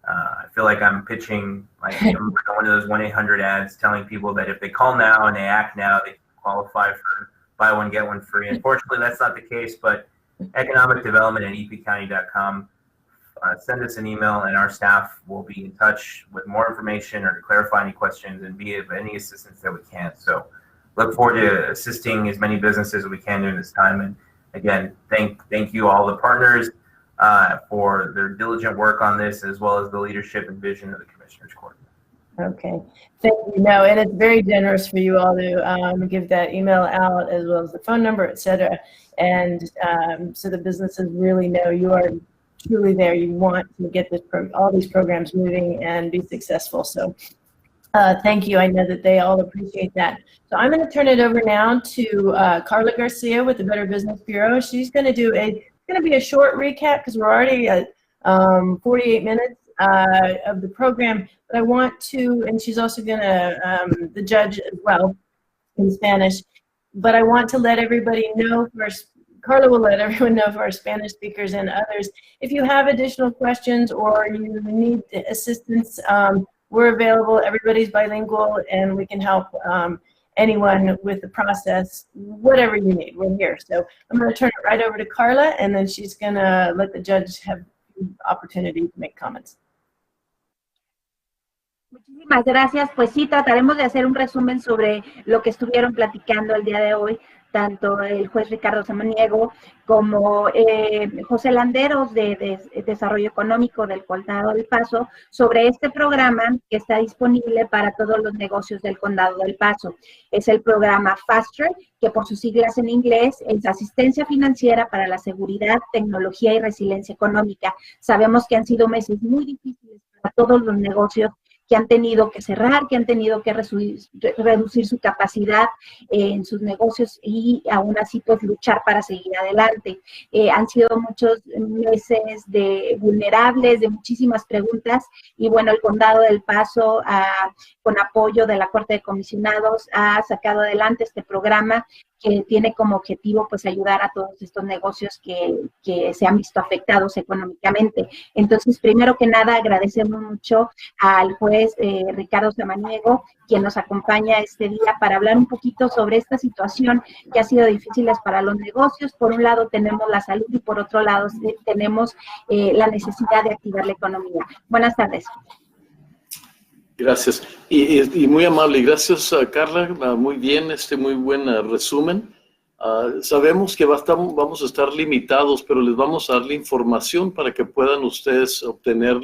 I feel like I'm pitching like one of those 1-800 ads telling people that if they call now and they act now, they can qualify for buy one, get one free. Unfortunately, that's not the case, but economic development at epcounty.com. Send us an email and our staff will be in touch with more information or to clarify any questions and be of any assistance that we can. So look forward to assisting as many businesses as we can during this time. And again, thank you all the partners for their diligent work on this, as well as the leadership and vision of the Commissioners Court. Okay, thank you. No, and it's very generous for you all to give that email out, as well as the phone number, etc. And so the businesses really know you are truly there. You want to get this all these programs moving and be successful. So thank you. I know that they all appreciate that. So I'm going to turn it over now to Carla Garcia with the Better Business Bureau. She's going to do a short recap because we're already at 48 minutes of the program. But I want to, and she's also going to, the judge as well in Spanish. But I want to let everybody know first. Carla will let everyone know, for our Spanish speakers and others, if you have additional questions or you need assistance, we're available. Everybody's bilingual, and we can help anyone with the process, whatever you need. We're here. So I'm going to turn it right over to Carla, and then she's going to let the judge have the opportunity to make comments. Muchísimas gracias. Pues sí, trataremos de hacer un resumen sobre lo que estuvieron platicando el día de hoy, tanto el juez Ricardo Samaniego como José Landeros de Desarrollo Económico del Condado del Paso, sobre este programa que está disponible para todos los negocios del Condado del Paso. Es el programa F.A.S.T.E.R, que por sus siglas en inglés es Asistencia Financiera para la Seguridad, Tecnología y Resiliencia Económica. Sabemos que han sido meses muy difíciles para todos los negocios que han tenido que cerrar, que han tenido que reducir su capacidad en sus negocios y aún así pues luchar para seguir adelante. Han sido muchos meses vulnerables, de muchísimas preguntas, y bueno, el Condado del Paso, con apoyo de la Corte de Comisionados, ha sacado adelante este programa que tiene como objetivo pues ayudar a todos estos negocios que se han visto afectados económicamente. Entonces, primero que nada, agradecemos mucho al juez Ricardo Samaniego, quien nos acompaña este día para hablar un poquito sobre esta situación que ha sido difícil para los negocios. Por un lado tenemos la salud y por otro lado tenemos la necesidad de activar la economía. Buenas tardes. Gracias. Y muy amable. Gracias, Carla. Muy bien, muy buen resumen. Sabemos que vamos a estar limitados, pero les vamos a dar la información para que puedan ustedes obtener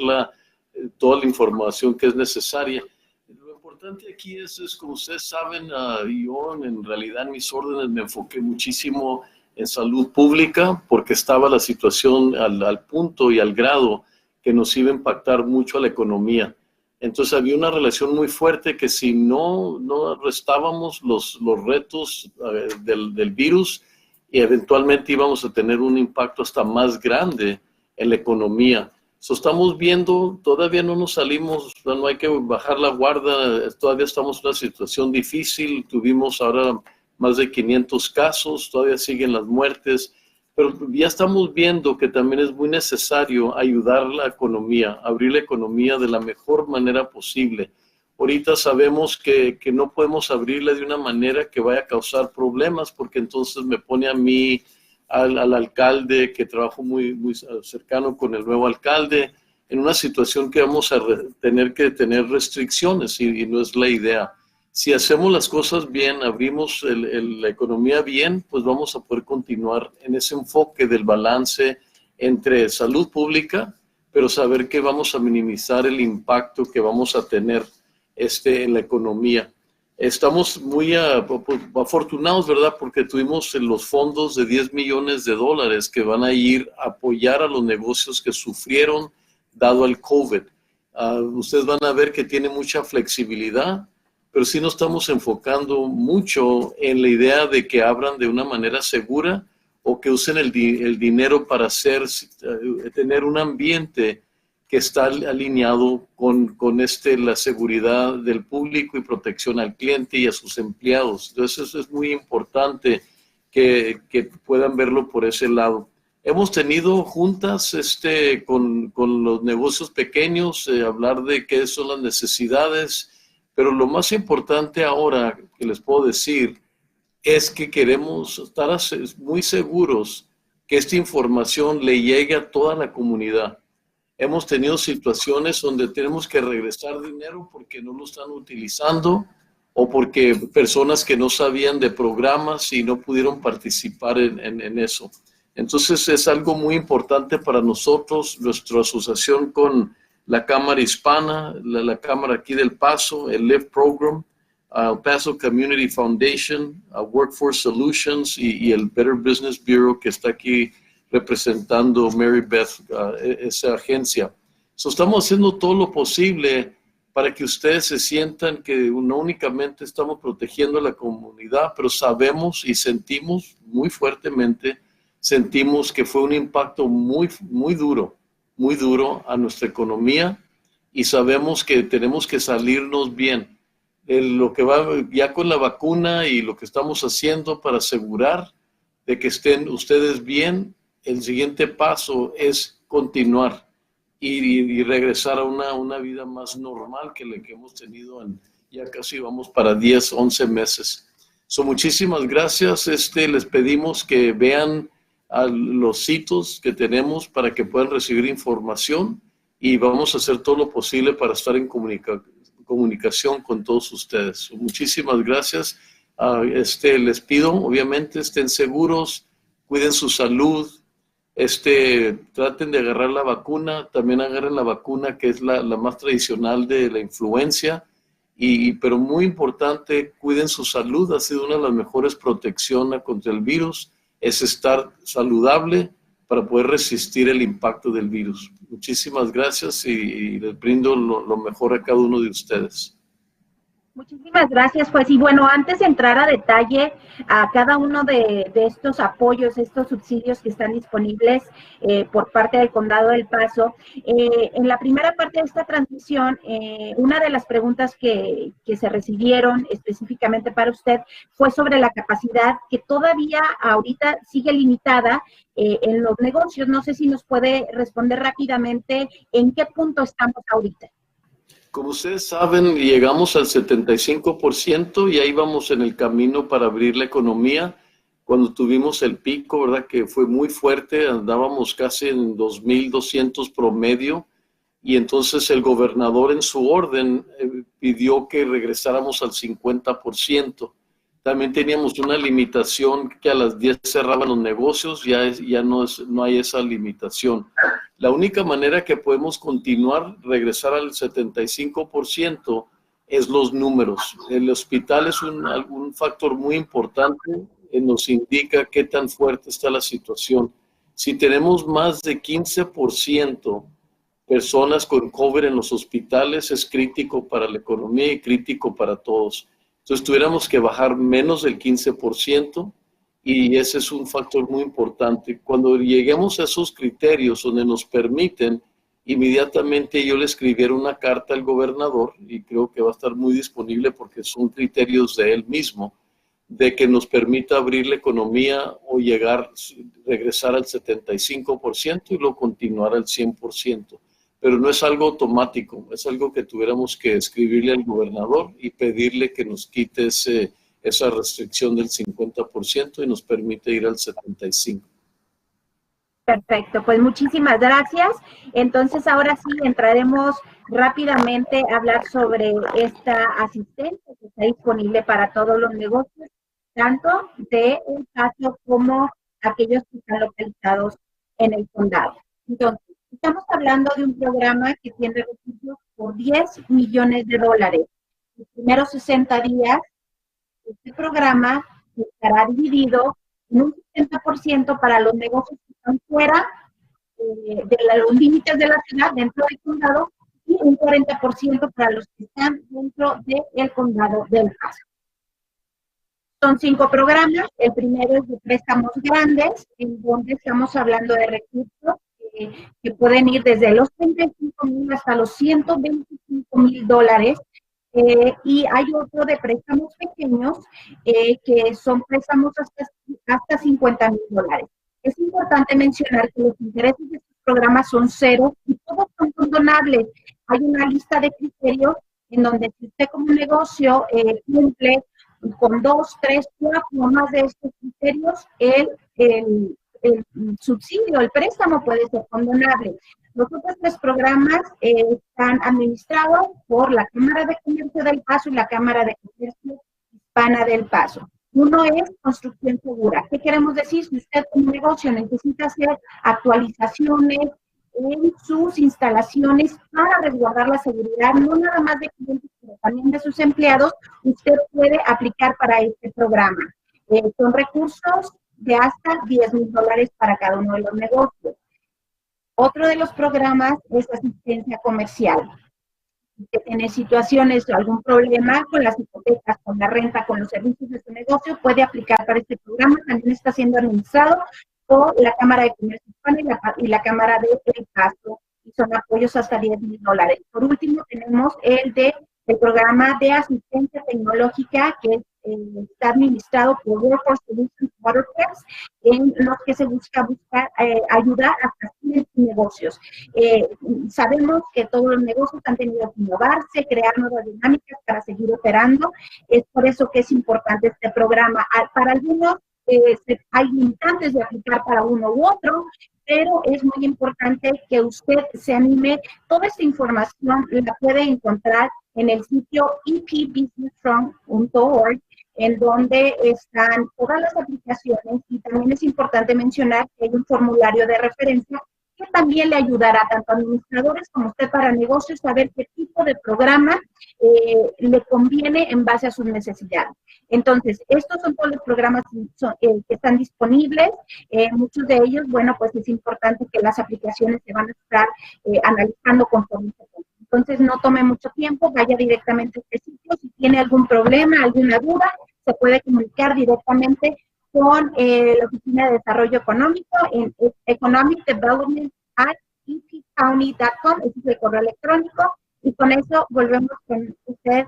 toda la información que es necesaria. Lo importante aquí es como ustedes saben, yo en realidad en mis órdenes me enfoqué muchísimo en salud pública porque estaba la situación al punto y al grado que nos iba a impactar mucho a la economía. Entonces había una relación muy fuerte que si no restábamos los retos del virus, y eventualmente íbamos a tener un impacto hasta más grande en la economía. Estamos viendo, todavía no nos salimos, no hay que bajar la guardia, todavía estamos en una situación difícil, tuvimos ahora más de 500 casos, todavía siguen las muertes, pero ya estamos viendo que también es muy necesario ayudar a la economía, abrir la economía de la mejor manera posible. Ahorita sabemos que no podemos abrirla de una manera que vaya a causar problemas, porque entonces me pone a mí, al alcalde, que trabajo muy cercano con el nuevo alcalde, en una situación que vamos a tener que tener restricciones y no es la idea. Si hacemos las cosas bien, abrimos la economía bien, pues vamos a poder continuar en ese enfoque del balance entre salud pública, pero saber que vamos a minimizar el impacto que vamos a tener en la economía. Estamos muy afortunados, ¿verdad? Porque tuvimos los fondos de $10 millones que van a ir a apoyar a los negocios que sufrieron dado al COVID. Ustedes van a ver que tiene mucha flexibilidad, pero sí nos estamos enfocando mucho en la idea de que abran de una manera segura o que usen el dinero para tener un ambiente que está alineado con la seguridad del público y protección al cliente y a sus empleados. Entonces, eso es muy importante que puedan verlo por ese lado. Hemos tenido juntas con los negocios pequeños, hablar de qué son las necesidades, pero lo más importante ahora que les puedo decir es que queremos estar muy seguros que esta información le llegue a toda la comunidad. Hemos tenido situaciones donde tenemos que regresar dinero porque no lo están utilizando o porque personas que no sabían de programas y no pudieron participar en eso. Entonces es algo muy importante para nosotros, nuestra asociación con la Cámara Hispana, la Cámara aquí del Paso, el LIFT Program, Paso Community Foundation, Workforce Solutions y el Better Business Bureau que está aquí representando Mary Beth, esa agencia. Estamos haciendo todo lo posible para que ustedes se sientan que no únicamente estamos protegiendo a la comunidad, pero sabemos y sentimos muy fuertemente, sentimos que fue un impacto muy duro a nuestra economía y sabemos que tenemos que salirnos bien. Lo que va ya con la vacuna y lo que estamos haciendo para asegurar de que estén ustedes bien, el siguiente paso es continuar y regresar a una vida más normal que la que hemos tenido ya casi vamos para 10, 11 meses. Muchísimas gracias. Les pedimos que vean los sitios que tenemos para que puedan recibir información y vamos a hacer todo lo posible para estar en comunicación con todos ustedes. Muchísimas gracias. Les pido, obviamente, estén seguros, cuiden su salud, traten de agarrar la vacuna, también agarren la vacuna que es la más tradicional de la influencia, pero muy importante, cuiden su salud, ha sido una de las mejores protecciones contra el virus, es estar saludable para poder resistir el impacto del virus. Muchísimas gracias y les brindo lo mejor a cada uno de ustedes. Muchísimas gracias, pues, y bueno, antes de entrar a detalle a cada uno de estos apoyos, estos subsidios que están disponibles por parte del Condado del Paso, en la primera parte de esta transmisión, una de las preguntas que se recibieron específicamente para usted fue sobre la capacidad que todavía ahorita sigue limitada en los negocios. No sé si nos puede responder rápidamente en qué punto estamos ahorita. Como ustedes saben, llegamos al 75% y ahí vamos en el camino para abrir la economía. Cuando tuvimos el pico, ¿verdad? Que fue muy fuerte, andábamos casi en 2,200 promedio y entonces el gobernador en su orden pidió que regresáramos al 50%. También teníamos una limitación que a las 10 cerraban los negocios, ya no hay esa limitación. La única manera que podemos continuar, regresar al 75%, es los números. El hospital es un factor muy importante, nos indica qué tan fuerte está la situación. Si tenemos más de 15% personas con COVID en los hospitales, es crítico para la economía y crítico para todos. Entonces tuviéramos que bajar menos del 15% y ese es un factor muy importante. Cuando lleguemos a esos criterios donde nos permiten, inmediatamente yo le escribiera una carta al gobernador y creo que va a estar muy disponible porque son criterios de él mismo, de que nos permita abrir la economía o regresar al 75% y luego continuar al 100%. Pero no es algo automático, es algo que tuviéramos que escribirle al gobernador y pedirle que nos quite esa restricción del 50% y nos permite ir al 75%. Perfecto, pues muchísimas gracias. Entonces ahora sí entraremos rápidamente a hablar sobre esta asistencia que está disponible para todos los negocios, tanto de El Paso como aquellos que están localizados en el condado. Entonces, estamos hablando de un programa que tiene recursos por $10 millones. los primeros 60 días, este programa estará dividido en un 60% para los negocios que están fuera de los límites de la ciudad, dentro del condado, y un 40% para los que están dentro del condado del Paso. Son 5 programas. El primero es de préstamos grandes, en donde estamos hablando de recursos que pueden ir desde los 35,000 hasta los $125,000. Y hay otro de préstamos pequeños, que son préstamos hasta $50,000. Es importante mencionar que los intereses de estos programas son cero y todos son condonables. Hay una lista de criterios en donde si usted como negocio cumple con 2, 3, 4 o más de estos criterios, el subsidio, el préstamo puede ser condonable. Los otros 3 programas están administrados por la Cámara de Comercio del Paso y la Cámara de Comercio Hispana del Paso. Uno es construcción segura. ¿Qué queremos decir? Si usted como negocio necesita hacer actualizaciones en sus instalaciones para resguardar la seguridad, no nada más de clientes, pero también de sus empleados, usted puede aplicar para este programa. Son recursos de hasta $10,000 para cada uno de los negocios. Otro de los programas es asistencia comercial. Si usted tiene situaciones o algún problema con las hipotecas, con la renta, con los servicios de su negocio, puede aplicar para este programa. También está siendo administrado por la Cámara de Comercio Hispana y la Cámara de El Paso, y son apoyos hasta $10,000. Por último, tenemos el programa de asistencia tecnológica, que está administrado por Workforce Solutions Waterfront, en los que se busca ayudar a 100 negocios. Sabemos que todos los negocios han tenido que innovarse, crear nuevas dinámicas para seguir operando. Es por eso que es importante este programa. Para algunos hay limitantes de aplicar para uno u otro, pero es muy importante que usted se anime. Toda esta información la puede encontrar en el sitio epbusinessstrong.org, en donde están todas las aplicaciones, y también es importante mencionar que hay un formulario de referencia que también le ayudará tanto a administradores como a usted para negocios saber qué tipo de programa le conviene en base a sus necesidades. Entonces, estos son todos los programas que están disponibles. Muchos de ellos, bueno, pues es importante que las aplicaciones se van a estar analizando conforme se pueda. Entonces, no tome mucho tiempo, vaya directamente a este sitio. Si tiene algún problema, alguna duda, se puede comunicar directamente con la Oficina de Desarrollo Económico en economicdevelopment@epcounty.com, ese es el correo electrónico, y con eso volvemos con usted.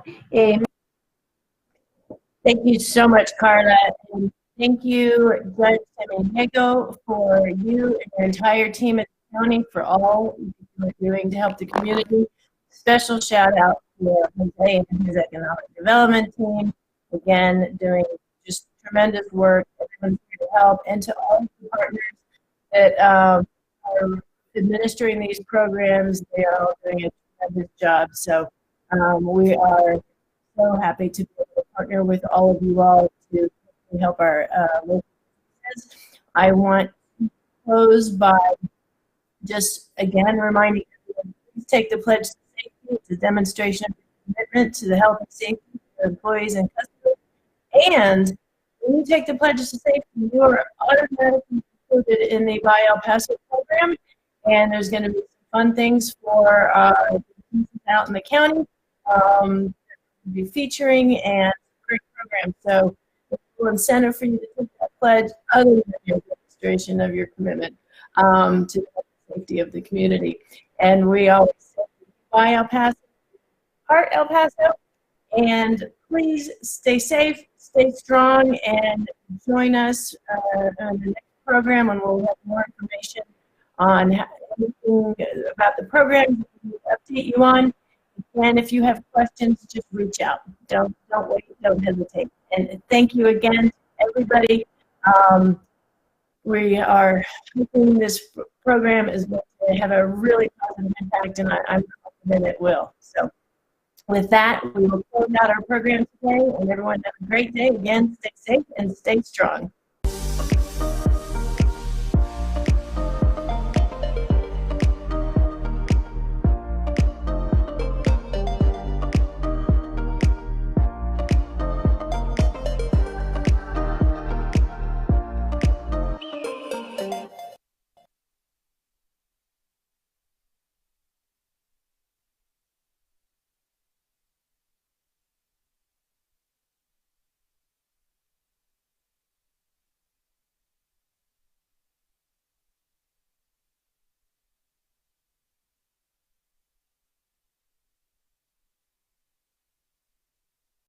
Thank you so much, Carla. And thank you, Judge Samaniego, for you and your entire team at the county for all you are doing to help the community. Special shout out to Jose and his economic development team, again, doing just tremendous work. Everyone's here to help, and to all the partners that are administering these programs. They are all doing a tremendous job. So we are so happy to be able to partner with all of you all to help our local businesses. I want to close by just again reminding everyone, please take the pledge to safety. It's a demonstration of commitment to the health and safety of employees and customers. And when you take the pledge to safety, you are automatically included in the Buy El Paso program. And there's going to be some fun things for out in the county. Be featuring and great program. So it's a little incentive for you to take that pledge other than your demonstration of your commitment to the safety of the community. And we always say, Buy El Paso, Heart El Paso, and please stay safe, stay strong, and join us on the next program when we'll have more information on anything about the program we'll update you on. And if you have questions, just reach out. Don't wait. Don't hesitate. And thank you again, everybody. We are hoping this program is going to have a really positive impact, and I'm confident it will. So with that, we will close out our program today, and everyone have a great day. Again, stay safe and stay strong.